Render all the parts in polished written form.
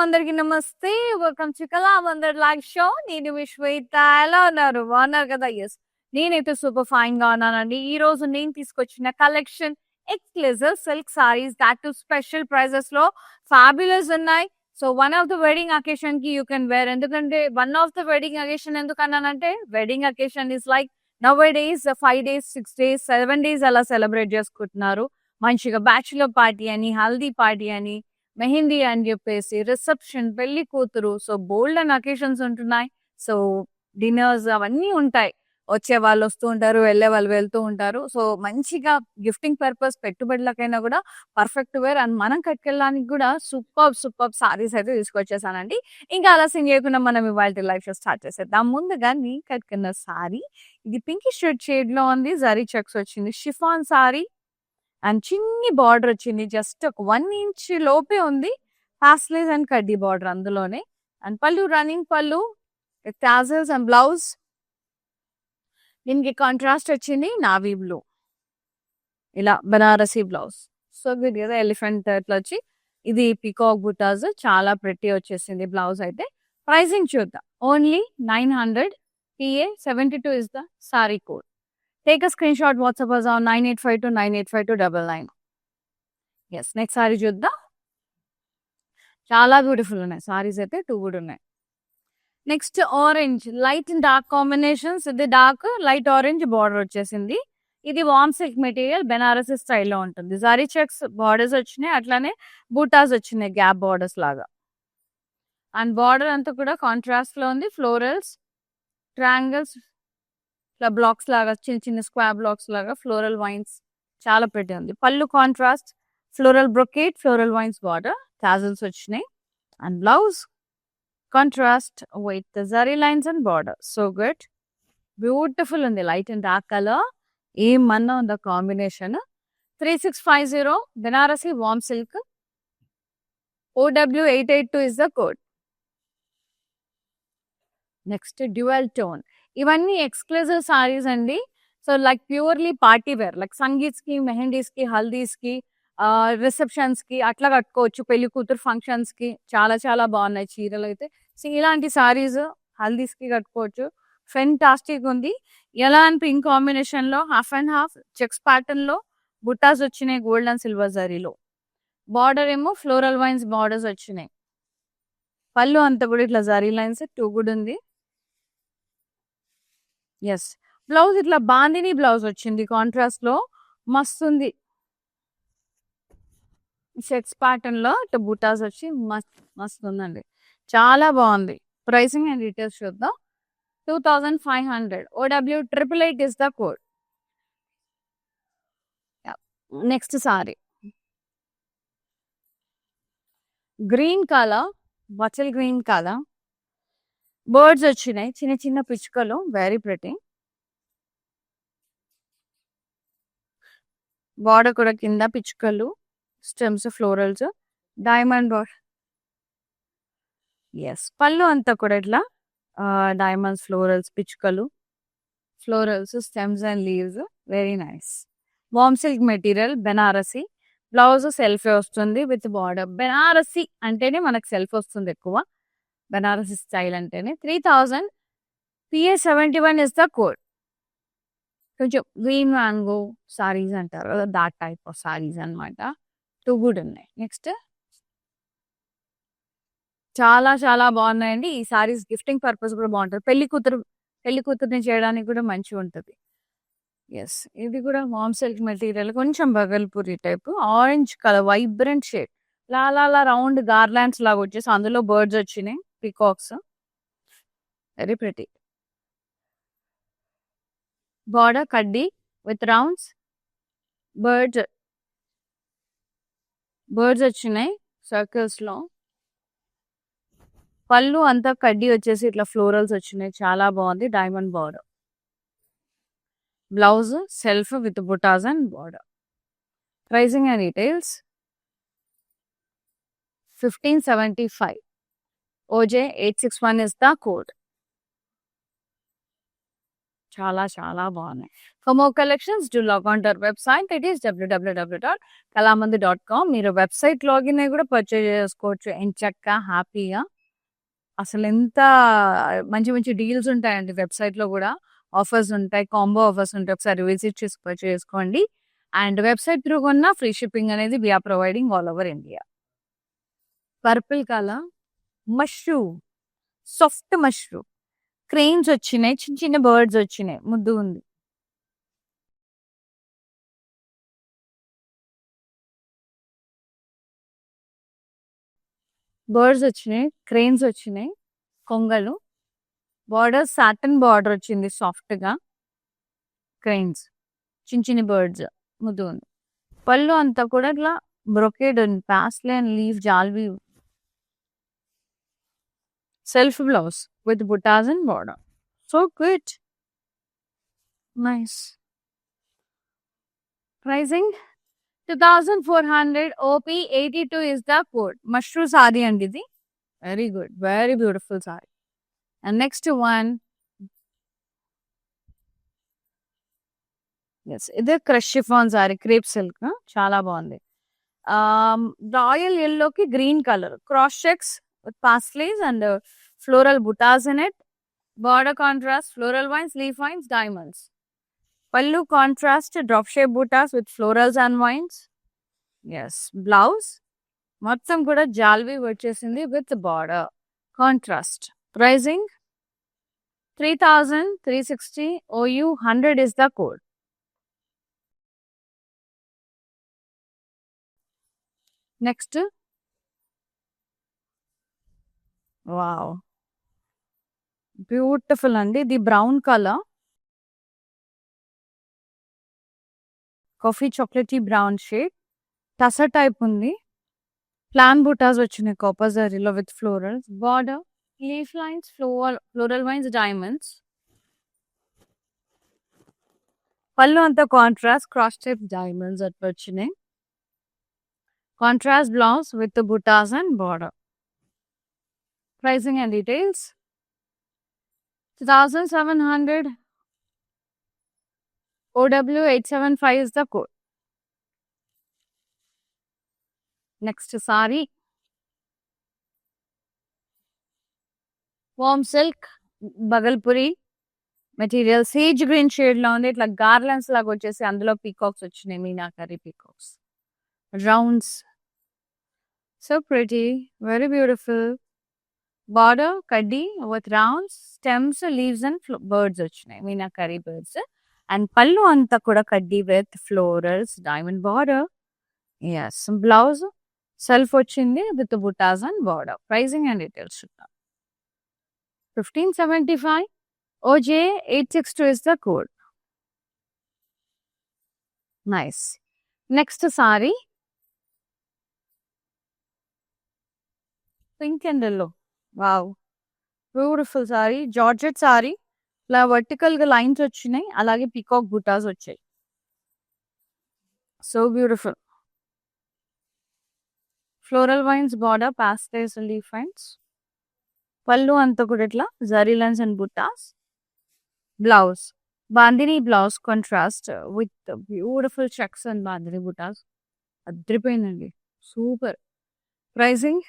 అందరికి నమస్తే. Welcome to Kalamandir live show. నేను మీ శ్వేత. ఎలా ఉన్నారు? బాగున్నారు కదా? యెస్. నేనైతే సూపర్ ఫైన్‌గా ఉన్నానండి. ఈ రోజు నేను తీసుకొచ్చిన collection exclusive silk sarees that too special ప్రైజెస్‌లో ఫ్యాబులస్ ఉన్నాయి. So, one of the wedding అకేషన్‌కి యూ కెన్ వేర్. ఎందుకంటే one of the wedding occasion ఎందుకన్నానంటే wedding occasion is like nowadays 5 days, 6 days, 7 days అలా celebrate చేసుకుంటున్నారు. మంచిగా bachelor party అని, haldi party అని, మెహందీ అని చెప్పేసి, రిసెప్షన్, పెళ్లి కూతురు. సో, బోల్డెన్ అకేషన్స్ ఉంటున్నాయి. సో, డిన్నర్స్ అవన్నీ ఉంటాయి. వచ్చే వాళ్ళు వస్తూ ఉంటారు. వెళ్ళే వాళ్ళు వెళ్తూ ఉంటారు. సో, మంచిగా గిఫ్టింగ్ పర్పస్ పెట్టుబడులకైనా కూడా పర్ఫెక్ట్ వేర్ అండ్ మనం కట్టుకెళ్ళడానికి కూడా సూపర్బ్ సారీస్ అయితే తీసుకొచ్చేసానండి. ఇంకా ఆలస్యం చేయకుండా మనం ఇవాల్టి లైఫ్ స్టార్ట్ చేసేద్దాం. ముందుగా నేను కట్టుకున్న సారీ ఇది పింకిష్ రెడ్ షేడ్ లో ఉంది. జరీ చెక్స్ వచ్చింది. షిఫాన్ సారీ అండ్ చిన్ని బార్డర్ వచ్చింది. జస్ట్ ఒక 1 ఇంచ్ లోపే ఉంది. పాస్లేస్ అండ్ కడ్డీ బార్డర్ అందులోనే. అండ్ పళ్ళు రన్నింగ్ పళ్ళు విత్ టాజల్స్ అండ్ బ్లౌజ్. దీనికి కాంట్రాస్ట్ వచ్చింది నావీ బ్లూ. ఇలా బనారసి బ్లౌజ్. సో గుడ్ కదా, ఎలిఫెంట్ ఇట్లా వచ్చి ఇది పికాక్ బుటాస్ చాలా ప్రెట్టి వచ్చేసింది బ్లౌజ్ అయితే. ప్రైసింగ్ చూద్దాం. Only 900 PA 72 is the sari code. Take a screenshot WhatsApp us on 9852985299. Yes, next sari చూద్దాం. చాలా బ్యూటిఫుల్ ఉన్నాయి సారీస్ అయితే. 2 కూడా ఉన్నాయి. Next orange, light and dark combinations. ఇది డార్క్ లైట్ ఆరెంజ్ బార్డర్ వచ్చేసింది. ఇది వామ్ సిల్క్ మెటీరియల్ బెనారసీ స్టైల్లో ఉంటుంది. జరీ చెక్స్ బార్డర్స్ వచ్చినాయి, అట్లానే బూటాస్ వచ్చినాయి గ్యాప్ బార్డర్స్ లాగా. అండ్ బార్డర్ అంతా కూడా కాంట్రాస్ట్ లో ఉంది. ఫ్లోరల్స్, ట్రయాంగిల్స్, ఇట్లా బ్లాక్స్ లాగా చిన్న చిన్న స్క్వేర్ బ్లాక్స్ లాగా ఫ్లోరల్ వైన్స్ చాలా pretty ఉంది. పళ్ళు contrast floral brocade, floral vines border, tassels వచ్చినాయి. And blouse contrast with the zari lines and border. So good, beautiful ఉంది. లైట్ అండ్ డార్క్ కలర్ ఏమన్నా ఉందా combination. 3650 Banarasi warm silk. OW882 is the code. Next dual tone. ఇవన్నీ exclusive sarees అండి. So like purely party wear, like sangeets కి, మెహందీస్ కి, హల్దీస్ కి, receptions కి అట్లా కట్టుకోవచ్చు. పెళ్లి కూతురు ఫంక్షన్స్ కి చాలా చాలా బాగున్నాయి చీరలు అయితే. సో ఇలాంటి సారీస్ హల్దీస్ కి కట్టుకోవచ్చు. ఫెంటాస్టిక్ ఉంది. ఎలా అని పింక్ కాంబినేషన్ లో half and half checks pattern లో బుట్టాస్ వచ్చినాయి గోల్డ్ అండ్ సిల్వర్ జరీలో. బార్డర్ ఏమో ఫ్లోరల్ వైన్స్ బార్డర్స్ వచ్చినాయి. పళ్ళు అంతా కూడా ఇట్లా జరీ లైన్స్ 2 కూడా ఉంది. ఎస్, బ్లౌజ్ ఇట్లా బాందిని బ్లౌజ్ వచ్చింది కాంట్రాస్ట్ లో. మస్తు ఉంది. చెక్స్ ప్యాటర్న్ లో ఇట్లా బుటాస్ వచ్చి మస్తు ఉందండి. చాలా బాగుంది. ప్రైసింగ్ అండ్ డీటెయిల్స్ చూద్దాం. 2500. OW888 is the code. Next saree green colour, bottle green colour. Birds వచ్చినాయి చిన్న చిన్న పిచ్చుకలు, వెరీ ప్రెటీ. బార్డర్ కూడా కింద పిచ్చుకలు, stems, florals, diamond border. Yes, పళ్ళు అంతా కూడా ఇట్లా డైమండ్స్, ఫ్లోరల్స్, పిచ్చుకలు, florals, stems and leaves. Very nice. వామ్ silk material Benarasi. Blouse self వస్తుంది విత్ బార్డర్. బెనారసి అంటేనే మనకు సెల్ఫ్ వస్తుంది ఎక్కువ. బెనారసి స్టైల్ అంటేనే. 3000 PA 71 ఇస్ ద కోడ్. కొంచెం గ్రీన్ మ్యాంగో సారీస్ అంటారు కదా, దాట్ టైప్ ఆఫ్ సారీస్ అనమాట. 2 కూడా ఉన్నాయి. నెక్స్ట్ చాలా చాలా బాగున్నాయండి ఈ సారీస్. గిఫ్టింగ్ పర్పస్ కూడా బాగుంటుంది. పెళ్లి కూతురుని చేయడానికి కూడా మంచిగా ఉంటుంది. ఎస్, ఇది కూడా వామ్ సిల్క్ మెటీరియల్, కొంచెం Bhagalpuri type, orange colour, vibrant shade. లాలా రౌండ్ గార్లాండ్స్ లాగా వచ్చేసి అందులో బర్డ్స్ వచ్చినాయి, పికాక్స్. Very pretty. బార్డర్ కడ్డీ విత్ రౌండ్స్, బర్డ్స్ వచ్చినాయి సర్కిల్స్ లో. పళ్ళు అంతా కడ్డీ వచ్చేసి ఇట్లా ఫ్లోరల్స్ వచ్చినాయి. చాలా బాగుంది. Diamond border. Blouse self with buttas and border. Pricing and details 1575. OJ861 is the code. చాలా చాలా బాగున్నాయి. For more collections do log on to our website. It is www.kalamandir.com. మీరు వెబ్‌సైట్ లాగిన్ అయ్యి కూడా పర్చేజ్ చేసుకోవచ్చు ఎంచక్కా హ్యాపీగా. అసలెంత మంచి మంచి డీల్స్ ఉంటాయండి వెబ్‌సైట్‌లో గూడా. ఆఫర్స్ ఉంటాయి. కాంబో ఆఫర్స్ ఉంటాయి. ఒకసారి విజిట్ చేసి పర్చేజ్ చేసుకోండి. అండ్ వెబ్‌సైట్ త్రూ కొన్న ఫ్రీ షిప్పింగ్ అనేది we are providing all over India. Purple colour mushroom, soft mushroom. Cranes వచ్చినాయి. చిన్న చిన్న బర్డ్స్ వచ్చినాయి. ముద్దుగుంది. బర్డ్స్ వచ్చినాయి. క్రెయిన్స్ వచ్చినాయి. కొంగలు. బార్డర్ సాటిన్ బార్డర్ వచ్చింది సాఫ్ట్‌గా. క్రెయిన్స్. చిన్న చిన్న బర్డ్స్. ముద్దుగుంది. పళ్ళు అంతా కూడా ఇట్లా బ్రొకేడ్ ఉంది. Paisley and leaf jaal weave. Self blouse with buttas and border. So good. Nice. Pricing 2400 OP82 is the code. Mushroom saree and idi. Very good. Very beautiful saree. And next one. Yes, ఇది crush chiffon saree crepe silk చాలా బాగుంది. Royal yellowకి green colour cross checks with pastelis and floral buttas in it. Border contrast, floral vines, leaf vines, diamonds. Pallu contrast, drop shape buttas with florals and vines. Yes. Blouse. మొత్తం కూడా జాల్వి వచ్చేసింది with border. Contrast. Pricing 3360 OU 100 is the code. Next. Wow. Beautiful అండి. ఇది brown colour coffee chocolatey brown shade tussar type ఉంది. Plain butas వచ్చినాయి copper జరీలో with florals. Border leaf lines, floral vines, diamonds. పళ్ళు అంతా కాంట్రాస్ట్ క్రాస్ టైప్ డైమండ్స్ అట్లా వచ్చినాయి. Contrast blouse with buttas and border. Pricing and details 2700 OW875 is the code. Next saree. Warm silk, Bagalpuri material sage green shade లో ఉంది. ఇట్లా garlands లాగా వచ్చేసి అందులో పీకాక్స్ వచ్చినాయి. Meenakari peacocks rounds. So pretty, very beautiful. Border కడ్డీ with rounds, stems, leaves and birds వచ్చినాయి. Meenakari birds. And పళ్ళు అంతా కూడా కడ్డీ with florals, diamond border. Yes. Blouse self వచ్చింది with buttas and border. Pricing and details చూద్దాం. 1575 OJ862 is the code. Nice. Next saree. Pink and yellow. Wow. Beautiful saree. Georgette saree. ఇలా vertical గా lines వచ్చినాయి. అలాగే peacock butas వచ్చాయి. So beautiful. Floral vines border, pastels, leaf vines. పళ్ళు అంతా కూడా ఇట్లా zari lines and butas. Blouse bandhani blouse contrast with beautiful checks and bandhani butas. అద్రిపోయిందండి. Super. Pricing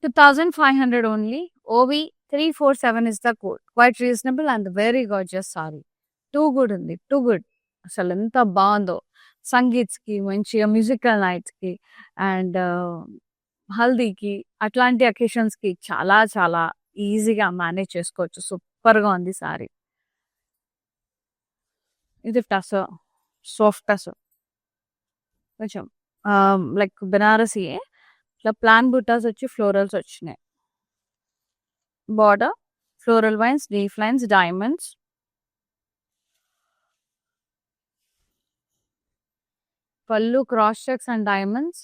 2500 only. OV347 is the code. Quite reasonable and very gorgeous saree. Too good ఉంది. Too good. అసలు ఎంత బాగుందో. సంగీత్స్కి, మంచిగా మ్యూజికల్ నైట్స్కి అండ్ హల్దీకి అట్లాంటి అకేషన్స్కి చాలా చాలా ఈజీగా మేనేజ్ చేసుకోవచ్చు. సూపర్గా ఉంది సారీ. ఇది టసో, సాఫ్ట్ టసో, కొంచెం లైక్ బెనారసీ. ఇట్లా ప్లాన్ బుటాస్ వచ్చి ఫ్లోరల్స్ వచ్చినాయి. Border floral vines, leaf lines, diamonds. పళ్ళు cross checks and diamonds.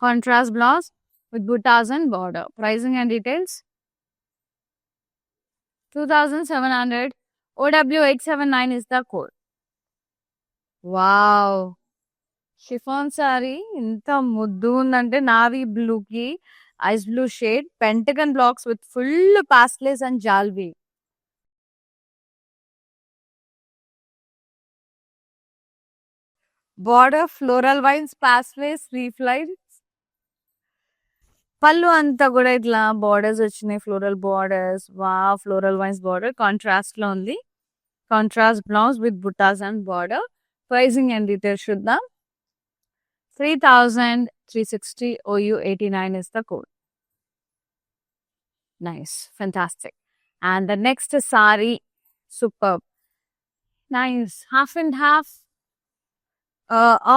Contrast blouse with buttas and border. Pricing and details 2700 OW879 is the code. Wow. Chiffon sorry ఎంత ముద్దు ఉందంటే navy బ్లూకి ice blue shade, pentagon blocks with full pastels and jal weave. Border floral vines, pastels, leaf lines. పళ్ళు అంతా కూడా ఇట్లా borders వచ్చినాయి, floral borders. Floral vines border contrast లో ఉంది. Contrast blouse with buttas and border. Pricing and details చూద్దాం. 3,360 OU 89 is the code. Nice, fantastic. And the next sari, superb. Nice, half and half.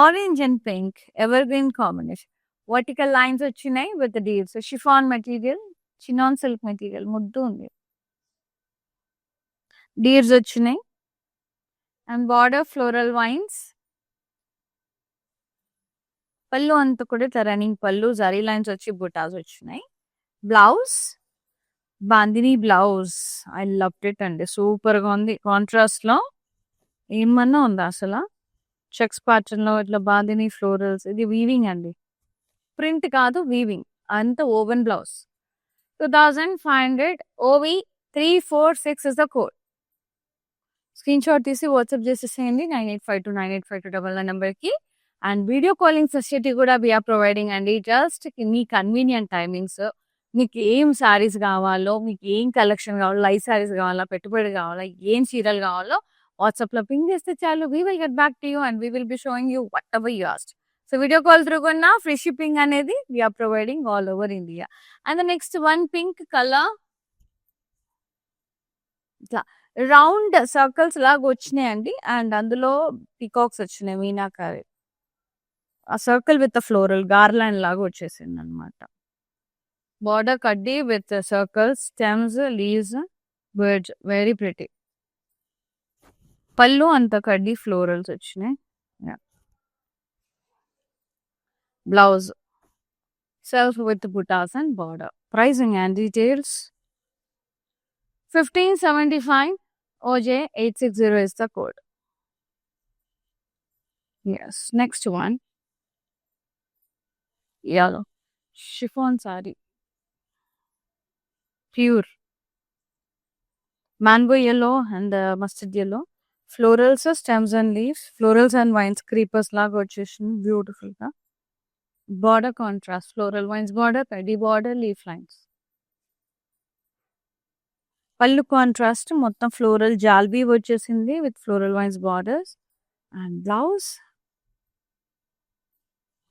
Orange and pink, evergreen combination. Vertical lines వచ్చినాయి with the deals. So chiffon material, chinon silk material, ముద్దు ఉంది. Deals వచ్చినాయి. And border floral vines. పళ్ళు అంతా కూడా ఇట్లా running పళ్ళు, zari lines వచ్చి బుటాస్ వచ్చినాయి. Blouse bandhani blouse, I loved it అండి, సూపర్ గా ఉంది. కాంట్రాస్ట్ లో ఏమన్నా ఉందా అసలు? చెక్స్ ప్యాటర్న్ లో ఇట్లా బాందిని ఫ్లోరల్స్. ఇది వీవింగ్ అండి, ప్రింట్ కాదు, వీవింగ్. అంత woven blouse. 2,500 OV 346 is the code. Screenshot తీసి వాట్సాప్ చేసేసేయండి 9852985299 నెంబర్ కి. అండ్ వీడియో కాలింగ్ ఫెసిలిటీ కూడా వీఆర్ ప్రొవైడింగ్ అండి. జస్ట్ మీ కన్వీనియంట్ టైమింగ్స్. మీకు ఏం శారీస్ కావాలో, మీకు ఏం కలెక్షన్ కావాలో, లైవ్ శారీస్ కావాలా, పెట్టుబడి కావాలా, ఏం చీరలు కావాలో వాట్సాప్లో పింగ్ చేస్తే చాలు. We will get back to you and we will be showing you whatever you asked. So video call through కొన్నా ఫ్రీ షిప్పింగ్ అనేది we are providing all over India. And the next one pink colour, ఇట్లా round circles లాగా వచ్చినాయండి. And అందులో peacocks వచ్చినాయి, మీనాకారి. ఆ circle with floral garland లాగా వచ్చేసింది అనమాట. బార్డర్ కడ్డీ with circles, stems, leaves, birds, very pretty. పళ్ళు అంత కడ్డీ ఫ్లోరల్స్ వచ్చినాయి. Blouse self with buttas and border. Pricing and details 1575 OJ 860 is the code. Yes, next one. Yellow chiffon saree, pure mango yellow and mustard yellow. Florals, stems and leaves, florals and vines, creepers laga వచ్చేసింది beautiful గా. Border contrast, floral vines border, కడ్డీ border, leaf lines. పళ్ళు contrast, మొత్తం floral జాల్బీ వచ్చేసింది with floral vines borders. And blouse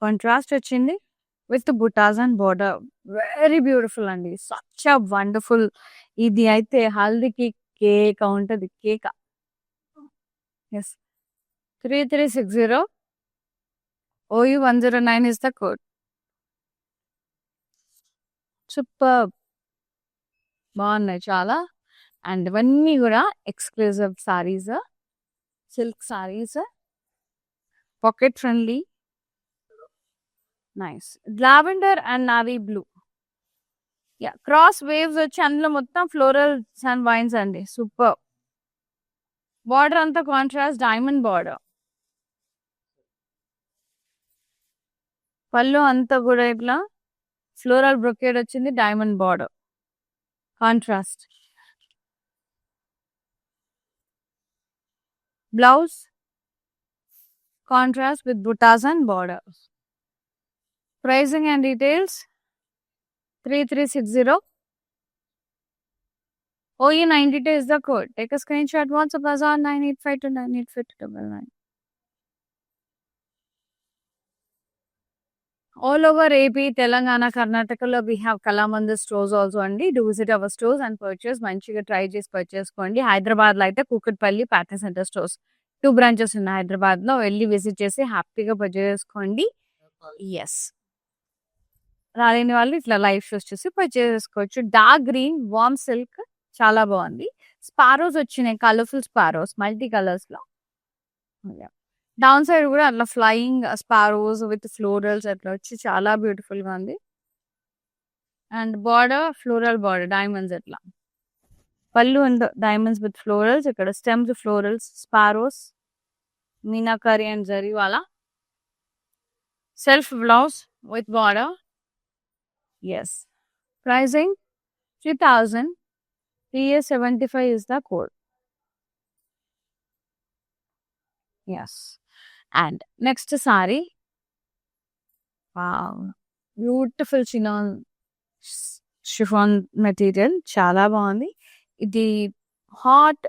contrast వచ్చింది with buttas and border. Very beautiful అండి, such a wonderful. ఇది అయితే హల్దీకి కేక్ ఉంటుంది, కేక్. Yes, 3360 OU 109 is the code. Super, బాగున్నాయి చాలా. అండ్ ఇవన్నీ కూడా exclusive saris, silk saris, pocket friendly. Nice lavender and navy blue. Yeah, cross waves వచ్చి అందులో మొత్తం ఫ్లోరల్స్ అండ్ వైన్స్ అండి, సూపర్. బార్డర్ అంతా కాంట్రాస్ట్ డైమండ్ బార్డర్. పళ్ళు అంతా కూడా ఇట్లా ఫ్లోరల్ బ్రొకేడ్ వచ్చింది, diamond border contrast. Blouse contrast with buttas and border. Pricing and details 3360 OU 92 is the code. Take a screenshot, WhatsApp us on 9852985299. All over AP, Telangana, Karnataka, we have Kalamandir stores also andi. Do visit our stores and purchase. Manchiga try chesi purchase kondi. Hyderabad lo aithe Kukatpalli Pattern Center stores. 2 branches in Hyderabad lo velli visit chesi happy ga purchase kondi. Yes. రాలేని వాళ్ళు ఇట్లా live shows చూసి purchase చేసుకోవచ్చు. Dark green warm silk చాలా బాగుంది. Sparrows వచ్చినాయి, colourful sparrows, multi colours లో. Down side కూడా అట్లా ఫ్లయింగ్ స్పారోస్ విత్ ఫ్లోరల్స్ అట్లా వచ్చి చాలా బ్యూటిఫుల్ గా ఉంది. And border floral border, diamonds అట్లా. పళ్ళు అండ్ డైమండ్స్ విత్ ఫ్లోరల్స్. ఇక్కడ stems, florals, sparrows, meenakari and zari వాలా. Self blouse with border. Yes. Pricing 3000. PA75 is the code. Yes. And next saree. Wow. Beautiful chiffon material. చాలా బాగుంది. ఇది hot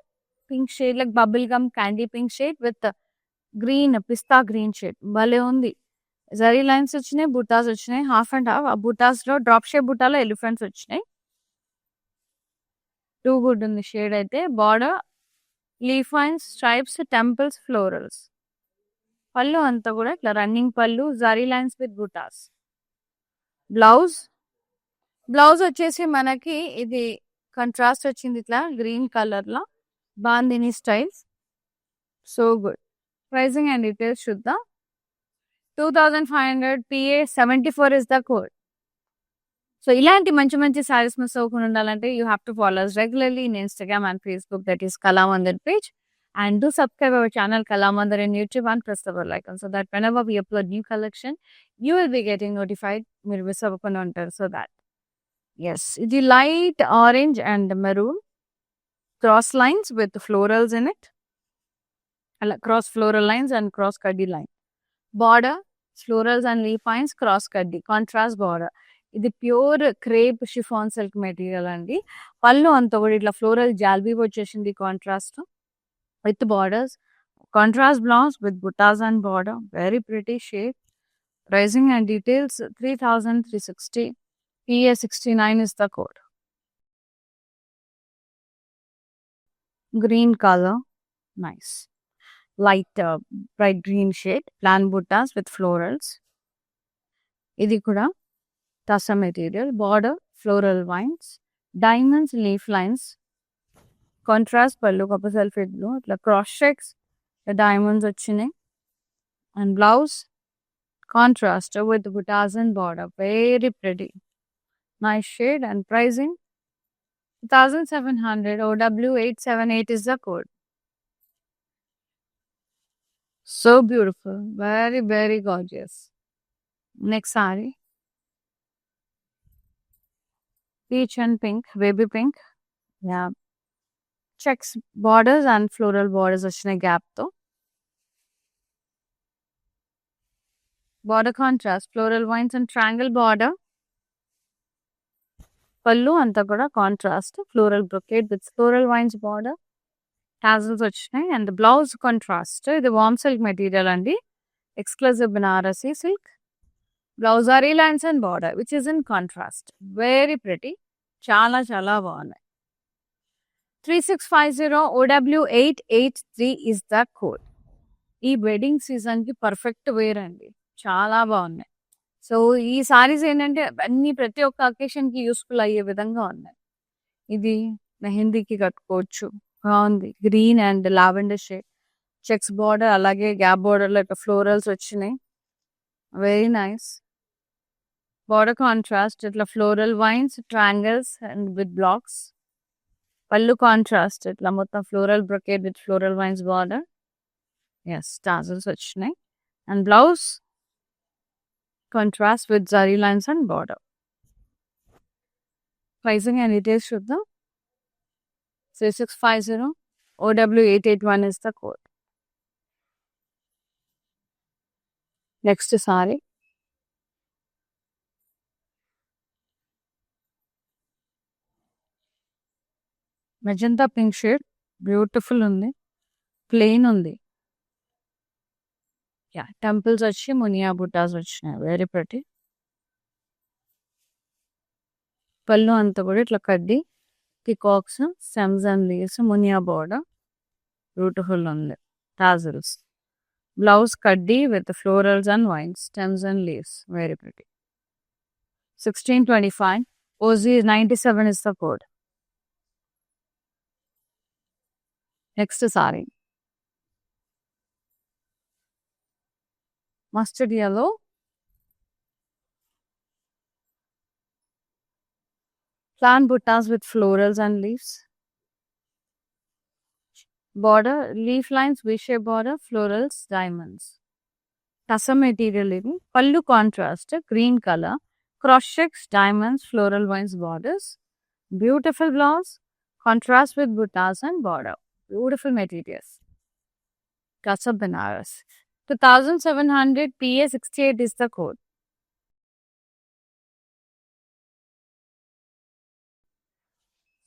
pink shade like bubble gum candy pink shade with green pista green shade భలే ఉంది. Zari lines వచ్చినాయి, బుటాస్ వచ్చినాయి, half and half. ఆ బుటాస్ లో డ్రాప్ షేప్ బుటాలో ఎలిఫెంట్స్ వచ్చినాయి. టూ గుడ్ ఉంది షేడ్ అయితే. Border leaf lines, stripes, temples, florals. పళ్ళు అంతా కూడా ఇట్లా రన్నింగ్ పళ్ళు, జరీ లైన్స్ విత్ బుటాస్. బ్లౌజ్ వచ్చేసి మనకి ఇది కంట్రాస్ట్ వచ్చింది ఇట్లా గ్రీన్ కలర్ లో, bandhani styles. So good. Pricing and details చూద్దాం. 2500. PA74 is the code. So ఇలాంటి మంచి మంచి సారీస్ మిస్ అవ్వకుండా ఉండాలంటే you have to follow us regularly in Instagram and Facebook, that is Kalamandir page. And do subscribe our channel Kalamandir in YouTube and press the bell icon so that whenever we upload new collection, you will be getting notified. మీరు miss అవ్వకుండా ఉంటారు. So that yes, ఇది light orange and maroon cross lines with florals in it. అలా cross floral lines and cross కడ్డీ line. Border florals and leaf lines, cross కడ్డీ, contrast border. ఇది pure crepe chiffon silk material అండి. పళ్ళు అంతా కూడా ఇట్లా ఫ్లోరల్ జాల్బీ వచ్చేసింది contrast with borders. Contrast blouse with buttas and border. Very pretty shade. Pricing and details 3360. PA69 is the code. Green color, nice. Light bright green shade, plan buttas with florals. ఇది కూడా tassa material. Border floral vines, diamonds, leaf lines, contrast pallu copper sulphate blue, ఇట్లా cross checks, diamonds వచ్చినాయి. And blouse contrast with buttas and border. Very pretty, nice shade. And pricing 1700. OW878 is the code. So beautiful, very very gorgeous. Next saree, peach and pink, baby pink. Yeah, checks borders and floral borders వచ్చిన gap తో. Border contrast, floral vines and triangle border. పళ్ళు అంతా కూడా contrast floral brocade with floral vines border, tassels వచ్చినాయి. And blouse contrast. ఇది warm silk material అండి, exclusive Banarasi silk. Blouse aari lines and border which is in contrast. Very pretty, చాలా చాలా బాగున్నాయి. 3650. OW883 is the code. ఈ వెడ్డింగ్ సీజన్ కి perfect wear అండి, చాలా బాగున్నాయి. సో ఈ సారీస్ ఏంటంటే అన్ని ప్రతి ఒక్క అకేషన్ కి యూస్ఫుల్ అయ్యే విధంగా ఉన్నాయి. ఇది మెహందీకి కట్టుకోవచ్చు, బాగుంది. Green and lavender shade, checks border, అలాగే గ్యాప్ బార్డర్ లో ఫ్లోరల్స్ వచ్చినాయి. Very nice. బార్డర్ కాంట్రాస్ట్ ఇట్లా floral vines, triangles and with blocks. పళ్ళు కాంట్రాస్ట్ ఇట్లా మొత్తం floral brocade with floral vines border. Yes, tassels వచ్చినాయి. And blouse contrast with zari lines and border. Pricing and details చూద్దాం. 3650. OW881 is the code. Next saree, magenta pink shade, beautiful ఉంది, plain ఉంది. Yeah, temples వచ్చి మునియా బుటాస్ వచ్చినాయి. Very ప్రతి. పళ్ళు అంతా కూడా ఇట్లా కడ్డీ, peacocks, stems and leaves, Muniya border, beautiful ఉంది. టాజల్స్. బ్లౌజ్ కడ్డీ with florals and wines, stems and leaves. Very ప్రతి. 1625. OZ97 is the code. Next saree, mustard yellow, plant buttas with florals and leaves. Border leaf lines, V-shape border, florals, diamonds. Tassa material ఇది. పళ్ళు contrast green colour, cross checks, diamonds, floral vines borders. Beautiful blouse, contrast with buttas and border. Beautiful materials. Kasab Banaras. 2700 PA 68 is the code.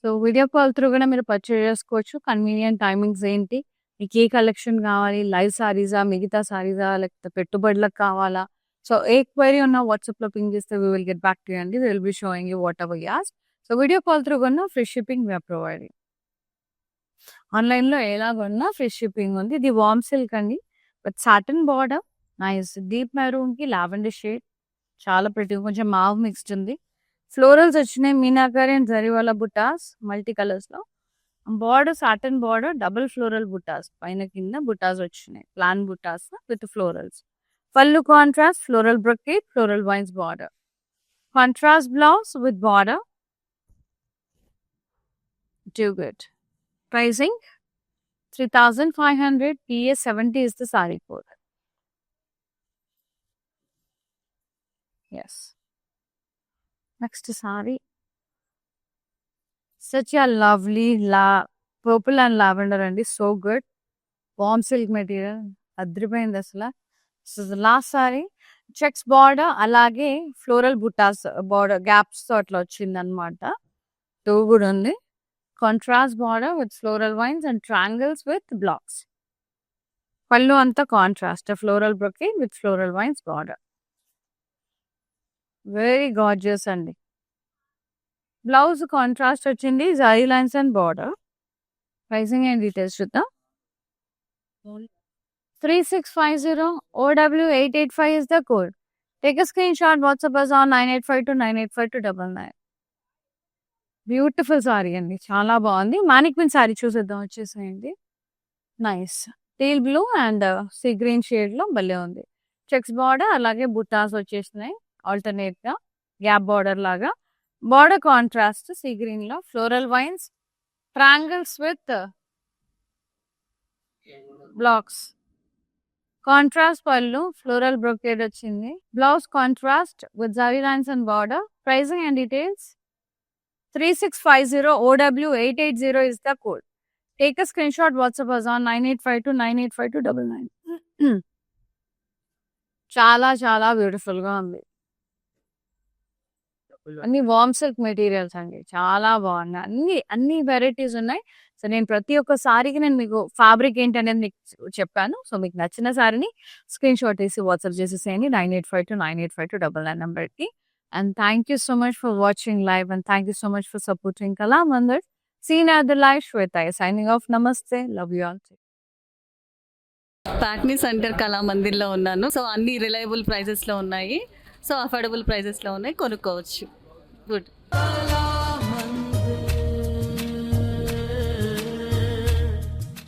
So video call through కూడా మీరు purchase చేసుకోవచ్చు. Convenient timings ఏంటి, మీకు ఏ collection కావాలి, live సారీసా, మిగతా సారీసా, లేకపోతే పెట్టుబడులకు కావాలా? సో ఏ క్వైరీ ఉన్నా వాట్సాప్లో పింగ్ చేస్తే we will get back to you అండి. Will be showing you whatever you ask. So video call through కొన్నా ఫ్రీ షిప్పింగ్ వీఆర్ ప్రొవైడింగ్. ఆన్లైన్లో ఎలా కొన్నా ఫ్రీ షిప్పింగ్ ఉంది. ఇది వార్మ్ సిల్క్ అండి with satin border, nice deep మెరూన్కి lavender shade, చాలా ప్రిటీ, కొంచెం మావ్ మిక్స్డ్ ఉంది. ఫ్లోరల్స్ వచ్చినాయి, మీనాకారి అండ్ జరీవాల బుటాస్ మల్టీ కలర్స్లో. Border satin border, double floral బుటాస్, పైన కింద బుటాస్ వచ్చినాయి, ప్లాన్ బుటాస్ విత్ ఫ్లోరల్స్. పళ్ళు contrast, floral brocade, floral vines border. Contrast blouse with border. Do good. Pricing 3500 PA 70 is the saree code. Yes. Next saree. Such a lovely purple and lavender and is so good. Warm silk material. అద్రిపోయింది అసలు. So last sorry checks border, అలాగే floral బుటాస్ border gaps తో అట్లా వచ్చింది అనమాట. Two కూడా ఉంది. Contrast border with floral vines and triangles with blocks. పళ్ళు అంతా contrast, floral brocade with floral vines border. Very gorgeous అండి. బ్లౌజ్ కాంట్రాస్ట్ వచ్చింది, zari lines and border. Pricing and details చూద్దాం. 3650 OW 885 is the code. Take a screenshot, WhatsApp us on 9852 985299. Beautiful sorry అండి, చాలా బాగుంది. మానిక్విన్ sorry చూసేద్దాం, వచ్చేసేయండి. Nice teal blue and sea green shade లో భలే ఉంది. చెక్స్ బార్డర్, అలాగే బుట్టాస్ వచ్చేసినాయి ఆల్టర్నేట్ గా, గ్యాప్ బార్డర్ లాగా. బార్డర్ కాంట్రాస్ట్ సీ గ్రీన్ లో, floral wines, triangles with blocks. Contrast పళ్ళు, ఫ్లోరల్ బ్రొకేడ్ వచ్చింది. Blouse contrast with zari lines and border. Pricing and details 3650 OW 880 is the code. Take a screenshot, WhatsApp us on 9852 985299. చాలా చాలా beautiful గా ఉంది. అన్ని warm silk materials అండి, చాలా బాగున్నాయి. అన్ని వెరైటీస్ ఉన్నాయి. సో నేను ప్రతి ఒక్క సారీకి నేను మీకు ఫ్యాబ్రిక్ ఏంటి అనేది మీకు చెప్పాను. సో మీకు నచ్చిన సారీని స్క్రీన్ షాట్ తీసి వాట్సాప్ చేసేసేయండి 9852 985299 నెంబర్కి. And thank you so much for watching live, and thank you so much for supporting Kala Mandir. See you at the live. Shweta signing off. Namaste. Love you all. ప్యాక్నీ centre Kala మందిర్లో ఉన్నాను. So అన్ని reliable ప్రైజెస్లో ఉన్నాయి, so affordable ప్రైజెస్లో ఉన్నాయి, కొనుక్కోవచ్చు. Good.